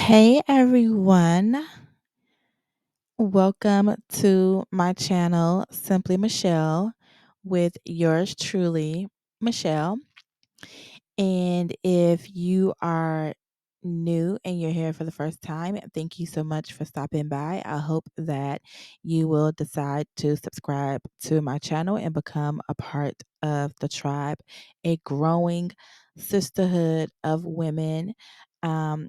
Hey everyone, welcome to my channel, Simply Michelle, with yours truly, Michelle. And if you are new and you're here for the first time, thank you so much for stopping by. I hope that you will decide to subscribe to my channel and become a part of the tribe, a growing sisterhood of women um,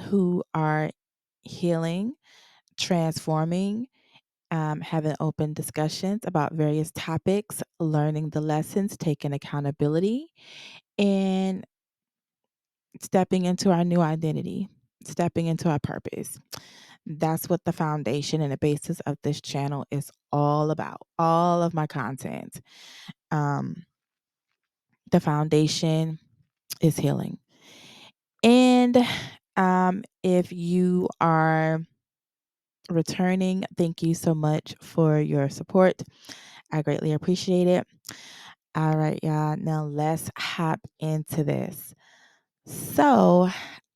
who are healing, transforming, having open discussions about various topics, learning the lessons, taking accountability, and stepping into our new identity, stepping into our purpose. That's what the foundation and the basis of this channel is all about. All of my content. Um, the foundation is healing. And if you are returning, thank you so much for your support. I greatly appreciate it. All right, y'all. Now let's hop into this. So,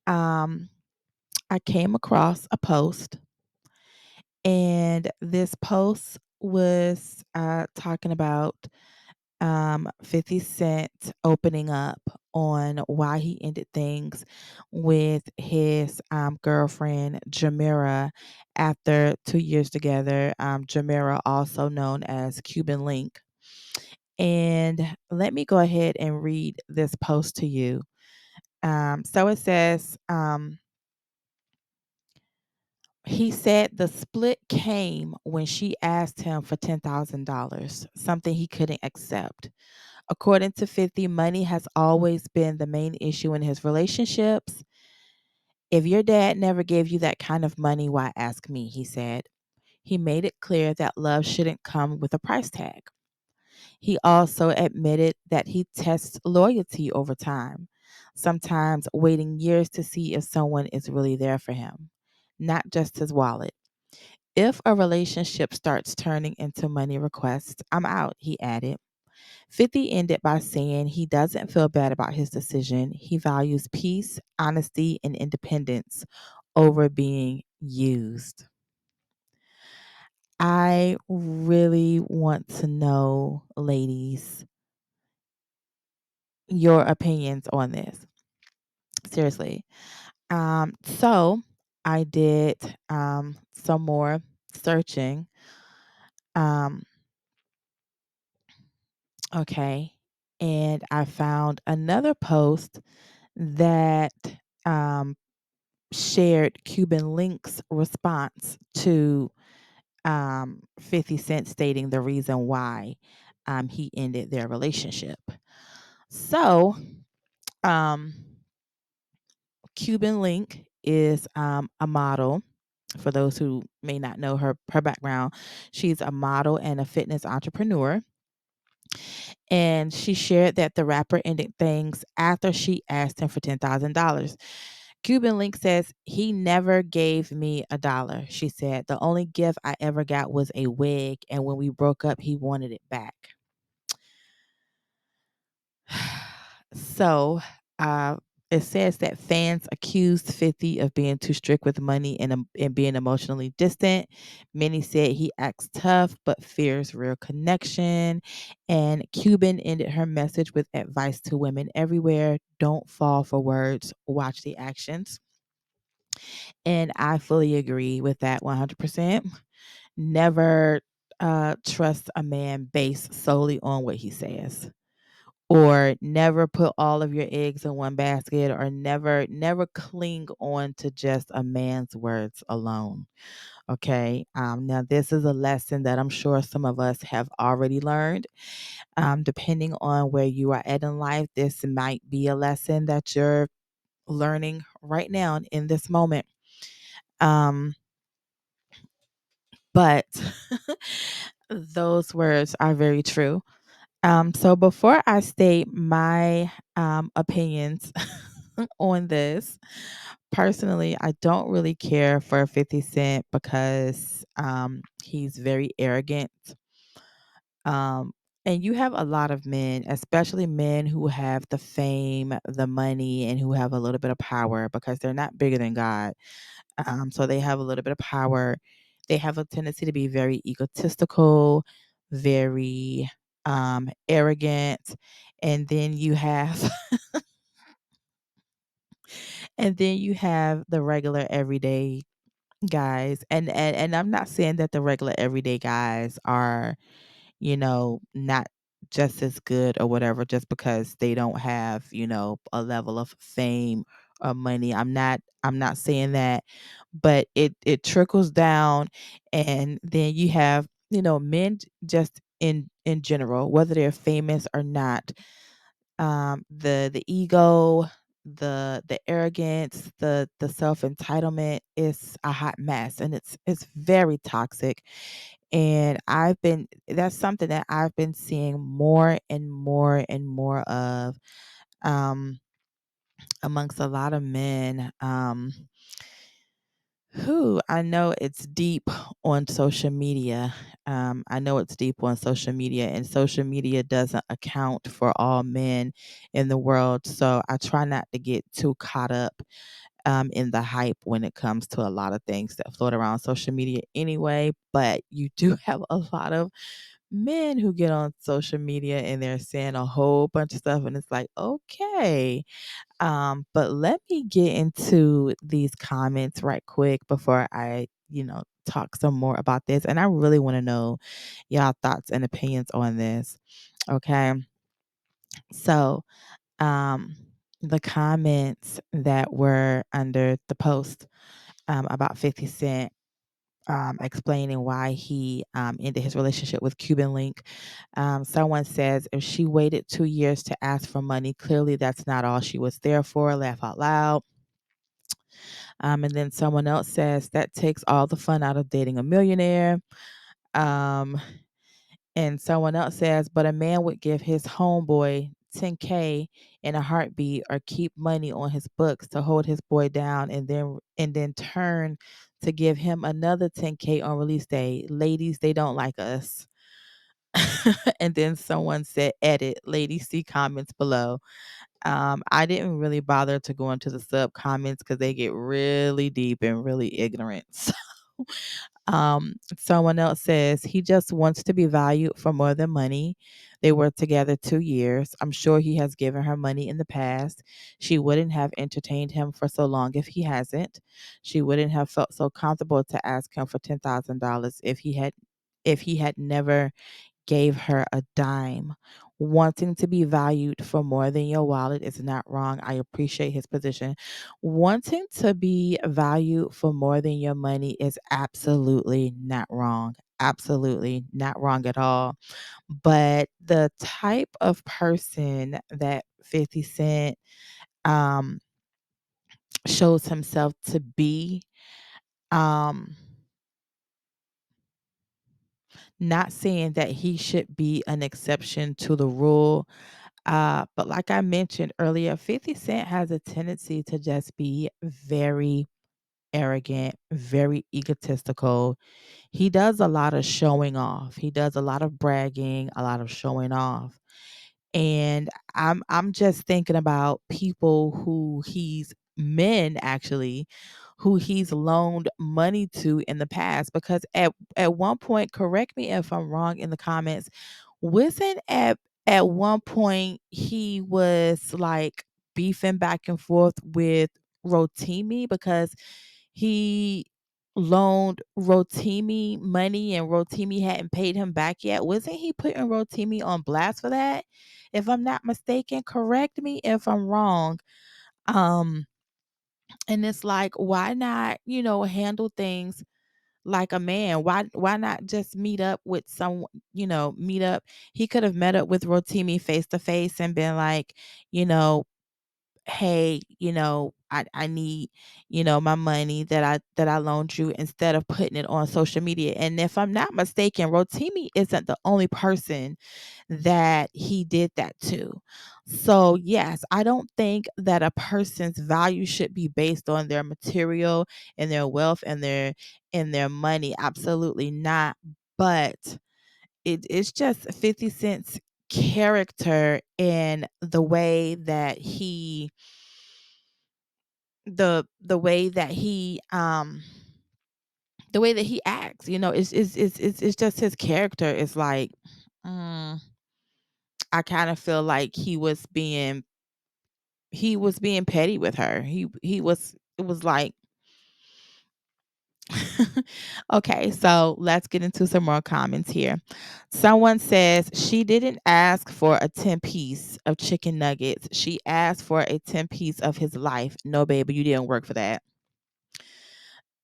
um, I came across a post, and this post was talking about 50 Cent opening up on why he ended things with his girlfriend, Jamira, after 2 years together. Jamira, also known as Cuban Link. And let me go ahead and read this post to you. So it says, he said the split came when she asked him for $10,000, something he couldn't accept. According to 50, money has always been the main issue in his relationships. If your dad never gave you that kind of money, why ask me? He said. He made it clear that love shouldn't come with a price tag. He also admitted that he tests loyalty over time, sometimes waiting years to see if someone is really there for him, not just his wallet. If a relationship starts turning into money requests, I'm out, he added. 50 ended by saying he doesn't feel bad about his decision. He values peace, honesty, and independence over being used. I really want to know, ladies, your opinions on this. Seriously. So I did some more searching. Um, okay. And I found another post that um, shared Cuban Link's response to 50 Cent stating the reason why he ended their relationship. So, um, Cuban Link is a model. For those who may not know her background, she's a model and a fitness entrepreneur. And she shared that the rapper ended things after she asked him for $10,000. Cuban Link says, he never gave me a dollar. She said, the only gift I ever got was a wig. And when we broke up, he wanted it back. So, uh, it says that fans accused 50 of being too strict with money and being emotionally distant. Many said he acts tough but fears real connection. And Cuban ended her message with advice to women everywhere: don't fall for words, watch the actions. And I fully agree with that 100%. Never trust a man based solely on what he says, or never put all of your eggs in one basket, or never cling on to just a man's words alone. Okay. Now this is a lesson that I'm sure some of us have already learned. Depending on where you are at in life, this might be a lesson that you're learning right now in this moment. Um, but those words are very true. So before I state my opinions on this, personally, I don't really care for 50 Cent because he's very arrogant. And you have a lot of men, especially men who have the fame, the money, and who have a little bit of power because they're not bigger than God. So they have a little bit of power. They have a tendency to be very egotistical, very arrogant. And then you have and then you have the regular everyday guys. And I'm not saying that the regular everyday guys are, not just as good or whatever just because they don't have, a level of fame or money. I'm not saying that, but it trickles down. And then you have, men just in general, whether they're famous or not, the ego, the arrogance, the self-entitlement is a hot mess, and it's very toxic. And that's something that I've been seeing more and more and more of, um amongst a lot of men, who I know it's deep on social media. I know it's deep on social media, and social media doesn't account for all men in the world. So I try not to get too caught up in the hype when it comes to a lot of things that float around social media anyway. But you do have a lot of men who get on social media and they're saying a whole bunch of stuff, and it's like, okay, but let me get into these comments right quick before I, talk some more about this. And I really want to know y'all thoughts and opinions on this. Okay. So, um, the comments that were under the post about 50 Cent, explaining why he ended his relationship with Cuban Link. Someone says, if she waited 2 years to ask for money, clearly that's not all she was there for. Laugh out loud. And then someone else says that takes all the fun out of dating a millionaire. Um, and someone else says, but a man would give his homeboy 10K in a heartbeat or keep money on his books to hold his boy down and then turn to give him another 10K on release day. Ladies, they don't like us. And then someone said, edit, ladies, see comments below. I didn't really bother to go into the sub comments because they get really deep and really ignorant. Someone else says he just wants to be valued for more than money. They were together 2 years. I'm sure he has given her money in the past. She wouldn't have entertained him for so long if he hasn't. She wouldn't have felt so comfortable to ask him for $10,000 if he had never gave her a dime. Wanting to be valued for more than your wallet is not wrong. I appreciate his position. Wanting to be valued for more than your money is absolutely not wrong. Absolutely not wrong at all. But the type of person that 50 Cent um, shows himself to be, um, not saying that he should be an exception to the rule. But like I mentioned earlier, 50 Cent has a tendency to just be very arrogant, very egotistical. He does a lot of showing off. He does a lot of bragging, a lot of showing off. And I'm just thinking about people who he's men actually who he's loaned money to in the past, because at one point, correct me if I'm wrong in the comments, wasn't at one point he was like beefing back and forth with Rotimi because he loaned Rotimi money and Rotimi hadn't paid him back yet. Wasn't he putting Rotimi on blast for that? If I'm not mistaken, correct me if I'm wrong. Um, and it's like, why not, handle things like a man? Why not just meet up with someone, meet up. He could have met up with Rotimi face to face and been like, you know, hey, I need, my money that I loaned you, instead of putting it on social media. And if I'm not mistaken, Rotimi isn't the only person that he did that to. So yes, I don't think that a person's value should be based on their material and their wealth and their money. Absolutely not. But it's just 50 Cent's character and the way that he acts, it's just his character is like, mm, I kind of feel like he was being petty with her. He was it was like okay, so let's get into some more comments here. Someone says she didn't ask for a 10 piece of chicken nuggets. She asked for a 10 piece of his life. No, baby, you didn't work for that.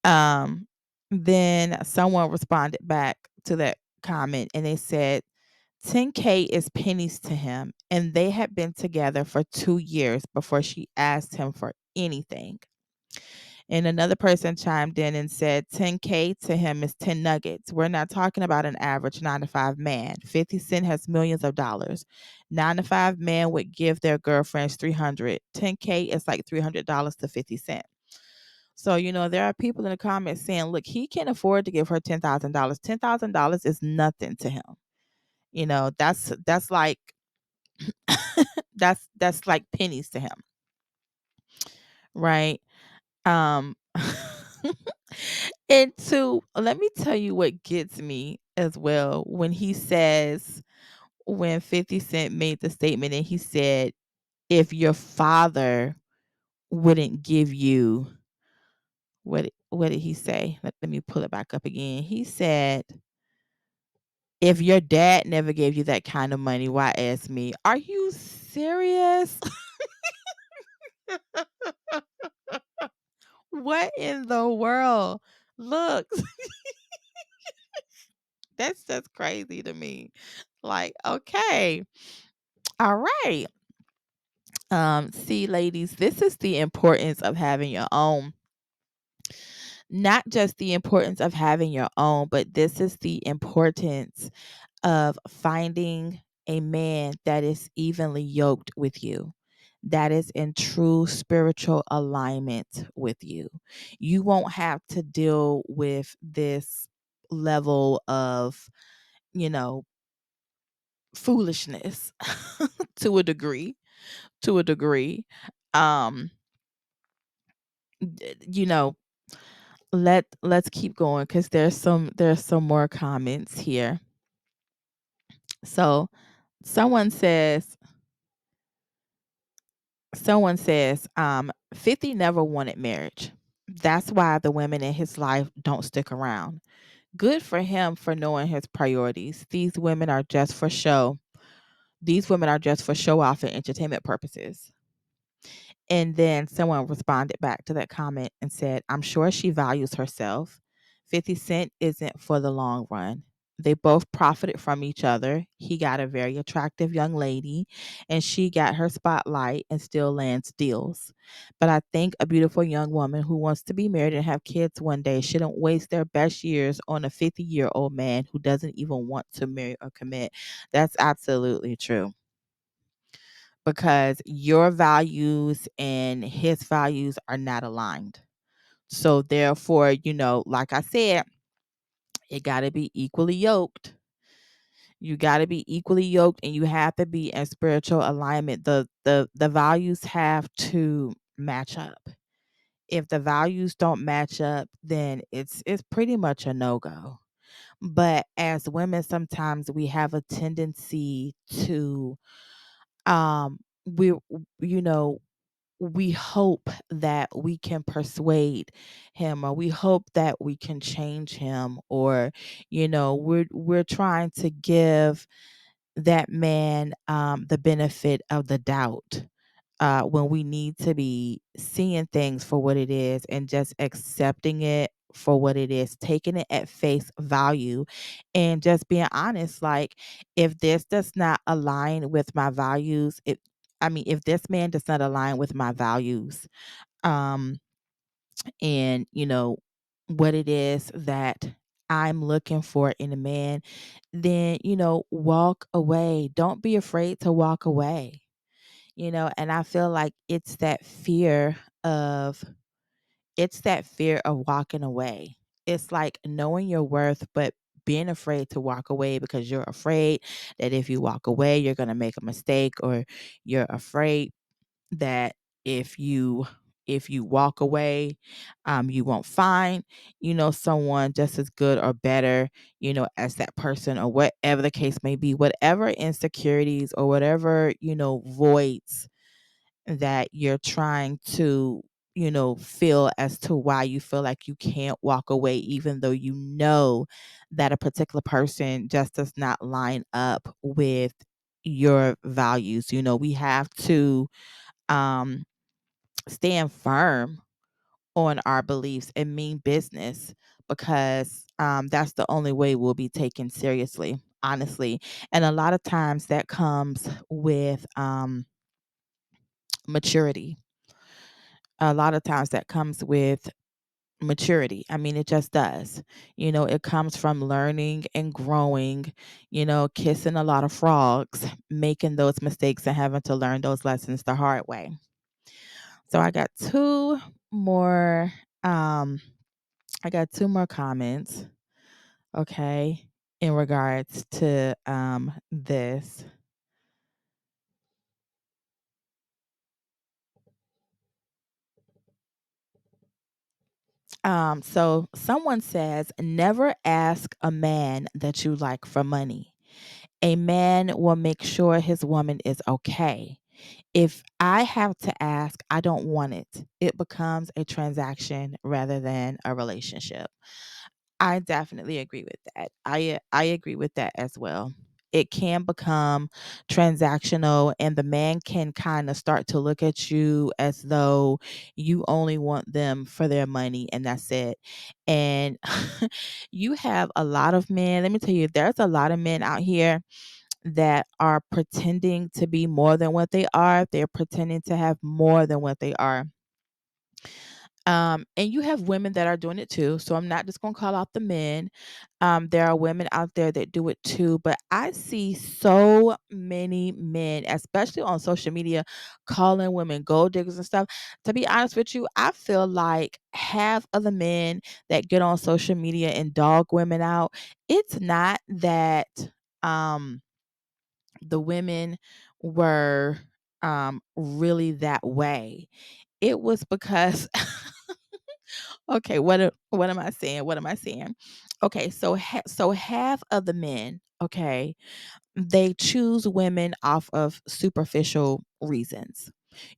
Um, then someone responded back to that comment and they said 10K is pennies to him, and they had been together for 2 years before she asked him for anything. And another person chimed in and said 10K to him is 10 nuggets. We're not talking about an average 9 to 5 man. 50 Cent has millions of dollars. 9 to 5 men would give their girlfriends 300. 10K is like $300 to 50 Cent. So, there are people in the comments saying, look, he can't afford to give her $10,000. $10,000 is nothing to him. That's like that's like pennies to him, right? Um and to let me tell you what gets me as well when 50 Cent made the statement and he said, if your father wouldn't give you what did he say? Let me pull it back up again. He said, if your dad never gave you that kind of money, why ask me? Are you serious? What in the world? Look, that's just crazy to me. Like, okay. All right. See, ladies, this is the importance of having your own. Not just the importance of having your own, but this is the importance of finding a man that is evenly yoked with you, that is in true spiritual alignment with you. You won't have to deal with this level of, you know, foolishness to a degree, to a degree. Um, you know, let's keep going because there's some more comments here. So someone says someone says 50 never wanted marriage. That's why the women in his life don't stick around. Good for him for knowing his priorities. These women are just for show off and entertainment purposes. And then someone responded back to that comment and said, I'm sure she values herself. 50 Cent isn't for the long run. They both profited from each other. He got a very attractive young lady, and she got her spotlight and still lands deals. But I think a beautiful young woman who wants to be married and have kids one day shouldn't waste their best years on a 50-year-old man who doesn't even want to marry or commit. That's absolutely true because your values and his values are not aligned. So therefore, like I said, it got to be equally yoked. You got to be equally yoked and you have to be in spiritual alignment. The values have to match up. If the values don't match up, then it's pretty much a no-go. But as women, sometimes we have a tendency to we you know we hope that we can persuade him, or we hope that we can change him, or we're trying to give that man the benefit of the doubt when we need to be seeing things for what it is and just accepting it for what it is, taking it at face value, and just being honest. Like, if this does not align with my values, if this man does not align with my values, um, and what it is that I'm looking for in a man, then walk away. Don't be afraid to walk away. And I feel like of it's that fear of walking away. It's like knowing your worth, but been afraid to walk away because you're afraid that if you walk away, you're going to make a mistake, or you're afraid that if you walk away, you won't find, someone just as good or better, as that person, or whatever the case may be, whatever insecurities or whatever, voids that you're trying to, feel as to why you feel like you can't walk away, even though you know that a particular person just does not line up with your values. We have to um stand firm on our beliefs and mean business, because that's the only way we'll be taken seriously, honestly. And a lot of times that comes with maturity. A lot of times that comes with maturity. I mean, it just does. It comes from learning and growing, kissing a lot of frogs, making those mistakes and having to learn those lessons the hard way. So more um I got two more comments, okay, in regards to this. So someone says, never ask a man that you like for money. A man will make sure his woman is okay. If I have to ask, I don't want it. It becomes a transaction rather than a relationship. I definitely agree with that. I agree with that as well. It can become transactional, and the man can kind of start to look at you as though you only want them for their money and that's it. And you have a lot of men, let me tell you, there's a lot of men out here that are pretending to be more than what they are. They're pretending to have more than what they are. And you have women that are doing it too. So I'm not just going to call out the men. There are women out there that do it too. But I see so many men, especially on social media, calling women gold diggers and stuff. To be honest with you, I feel like half of the men that get on social media and dog women out, it's not that um, the women were really that way. It was because okay, what am I saying? What am I saying? Okay, so so half of the men, okay, they choose women off of superficial reasons.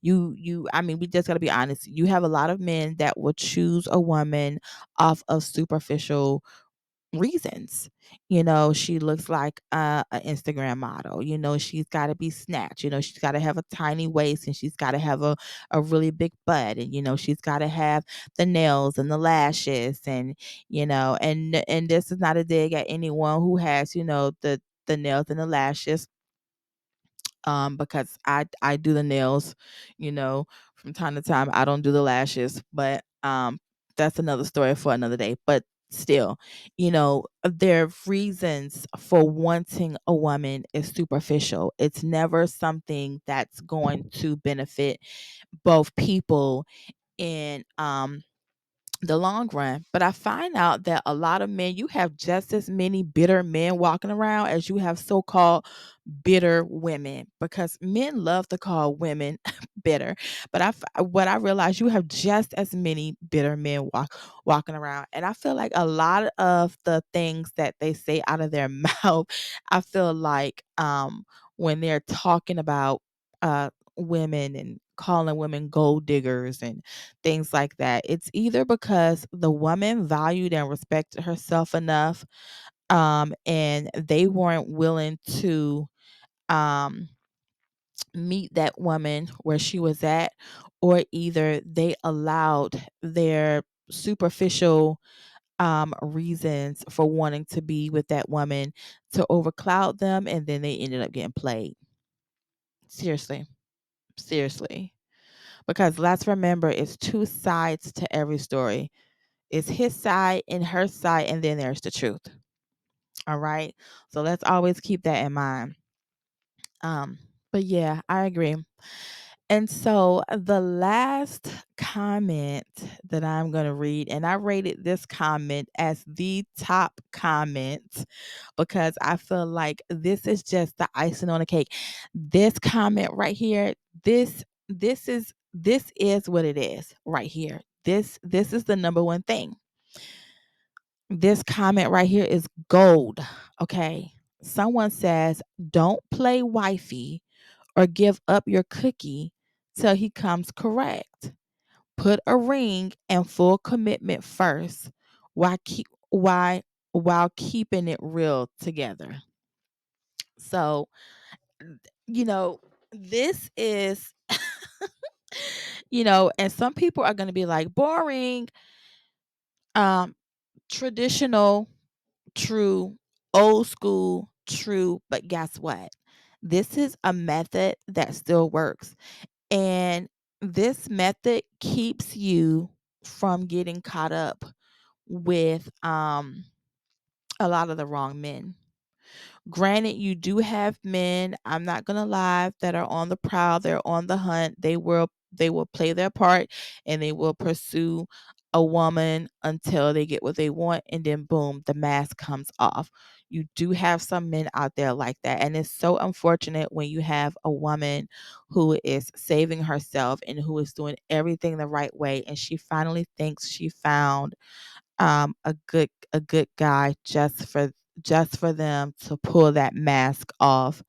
I mean, we just got to be honest. You have a lot of men that will choose a woman off of superficial reasons. She looks like an Instagram model. She's got to be snatched. She's got to have a tiny waist, and she's got to have a really big butt, and she's got to have the nails and the lashes, and this is not a dig at anyone who has the nails and the lashes, because I do the nails, from time to time. I don't do the lashes, but that's another story for another day. But still, their reasons for wanting a woman is superficial. It's never something that's going to benefit both people in the long run. But I find out that a lot of men, you have just as many bitter men walking around as you have so-called bitter women, because men love to call women bitter. But what I realize, you have just as many bitter men walking around, and I feel like a lot of the things that they say out of their mouth, I feel like when they're talking about women and calling women gold diggers and things like that, it's either because the woman valued and respected herself enough, and they weren't willing to um meet that woman where she was at, or either they allowed their superficial reasons for wanting to be with that woman to overcloud them, and then they ended up getting played. Seriously. Seriously. Because let's remember, it's two sides to every story. It's his side and her side, and then there's the truth. All right. So let's always keep that in mind. Um, but yeah, I agree. And so the last comment that I'm going to read, and I rated this comment as the top comment because I feel like this is just the icing on the cake. This comment right here, this is what it is right here. This is the number one thing. This comment right here is gold. Okay. Someone says, "Don't play wifey or give up your cookie till he comes correct. Put a ring and full commitment first while keep while keeping it real together." So, you know, this is and some people are going to be like boring, um traditional, true, old school, true, but guess what? This is a method that still works. And this method keeps you from getting caught up with a lot of the wrong men. Granted, you do have men, I'm not gonna lie, that are on the prowl, they're on the hunt. They will play their part and they will pursue a woman until they get what they want, and then boom, the mask comes off. You do have some men out there like that. And it's so unfortunate when you have a woman who is saving herself and who is doing everything the right way, and she finally thinks she found a good guy just for them to pull that mask off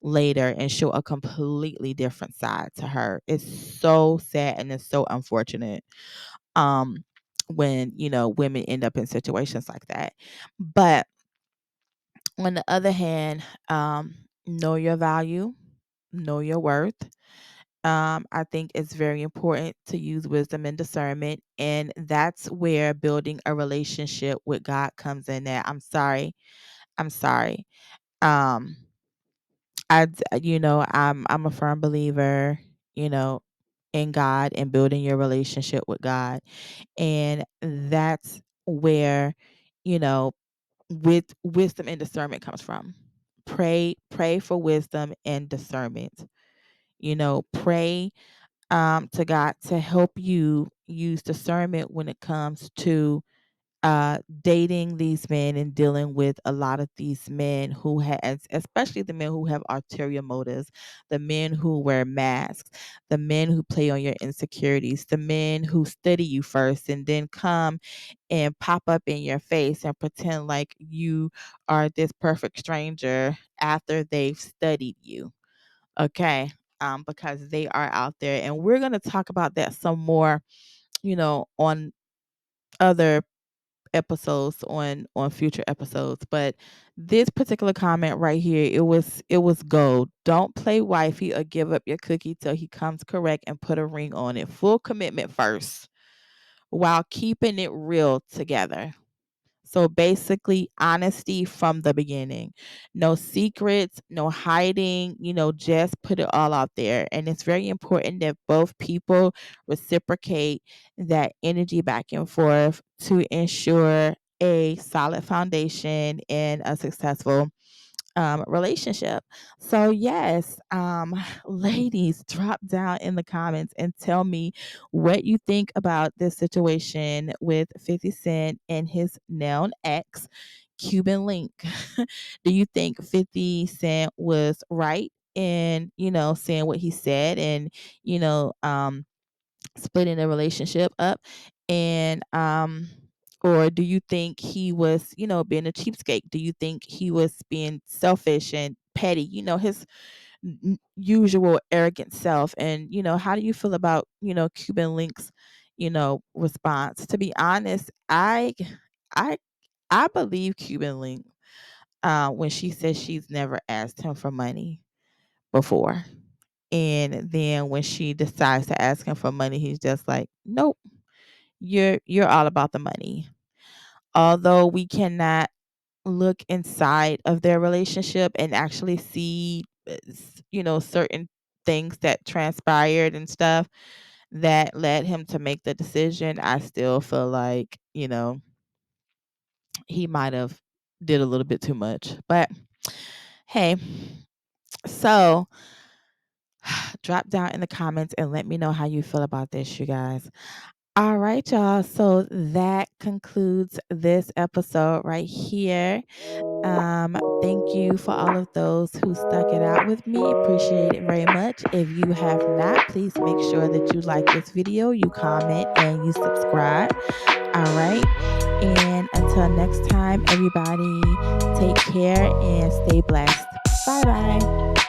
later and show a completely different side to her. It's so sad and it's so unfortunate um when women end up in situations like that. But on the other hand, know your value, know your worth. I think it's very important to use wisdom and discernment, and that's where building a relationship with God comes in. At I'm sorry. Um, I'm a firm believer, you know, in God and building your relationship with God, and that's where, you know, with wisdom and discernment comes from. Pray for wisdom and discernment. Pray to God to help you use discernment when it comes to dating these men and dealing with a lot of these men who has, especially the men who have ulterior motives, the men who wear masks, the men who play on your insecurities, the men who study you first and then come and pop up in your face and pretend like you are this perfect stranger after they've studied you. Okay. Because they are out there. And we're going to talk about that some more, on other episodes, on future episodes. But this particular comment right here, it was gold. Don't play wifey or give up your cookie till he comes correct, and put a ring on it. Full commitment first while keeping it real together. So basically, honesty from the beginning. No secrets, no hiding, just put it all out there. And it's very important that both people reciprocate that energy back and forth to ensure a solid foundation and a successful relationship. So, yes, ladies, drop down in the comments and tell me what you think about this situation with 50 Cent and his known ex, Cuban Link. Do you think 50 Cent was right in, saying what he said and, you know, um, splitting the relationship up? And or do you think he was, being a cheapskate? Do you think he was being selfish and petty, his usual arrogant self? And how do you feel about, Cuban Link's, response? To be honest, I I believe Cuban Link when she says she's never asked him for money before. And then when she decides to ask him for money, he's just like, "Nope, you're all about the money." Although we cannot look inside of their relationship and actually see, certain things that transpired and stuff that led him to make the decision, I still feel like, he might have did a little bit too much. But hey, so drop down in the comments and let me know how you feel about this, you guys. All right, y'all. So that concludes this episode right here. Thank you for all of those who stuck it out with me. Appreciate it very much. If you have not, please make sure that you like this video, you comment, and you subscribe. All right. And until next time, everybody, take care and stay blessed. Bye bye.